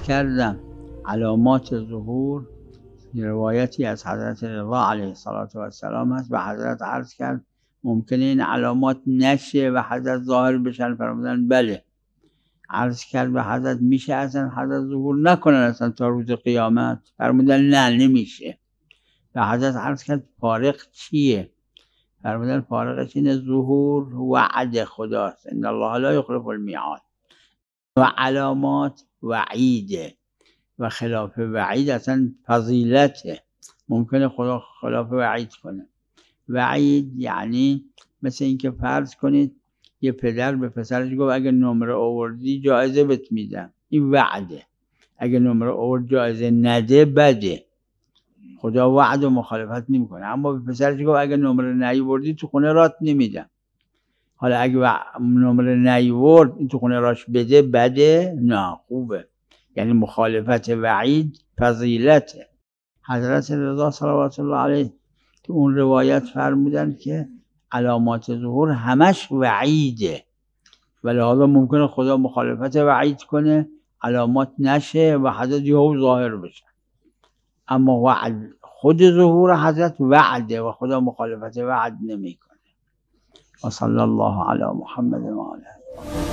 کردم علامات ظهور روایتی از حضرت رضا علیه السلام هست و حضرت عرض کرد ممکنه این علامات نشه و حضرت ظاهر بشن. فرمودن بله. عرض کرد به حضرت میشه اصلا حضرت ظهور نکنن اصلا تا روز قیامت؟ فرمودن نه نمیشه. و حضرت عرض کرد فارق چیه؟ فرمودن فارقش اینه ظهور وعد خداست، ان الله لا یخلف المیعاد، و علامات وعیده و خلاف وعید اصلا فضیلته. ممکنه خدا خلاف وعید کنه. وعید یعنی مثل اینکه فرض کنید یه پدر به پسرش گفت اگه نمره آوردی جایزه بهت میدم، این وعده. اگه نمره آورد جایزه نده بده. خدا وعد و مخالفت نمیکنه. اما به پسرش گفت اگه نمره نیاوردی تو خونه رات نمیدم. حالا اگه نمره نیاورد این تو خونه راش بده بده؟ نه خوبه. یعنی مخالفت وعید فضیلته. حضرت رضا صلوات الله علیه تو اون روایت فرمودن که علامات ظهور همش وعیده، ولی حالا ممکنه خدا مخالفت وعید کنه علامات نشه و حضرت یهو ظاهر بشن. اما وعد خود ظهور حضرت وعده و خدا مخالفت وعد نمیکنه. و صلی الله علی محمد و آله.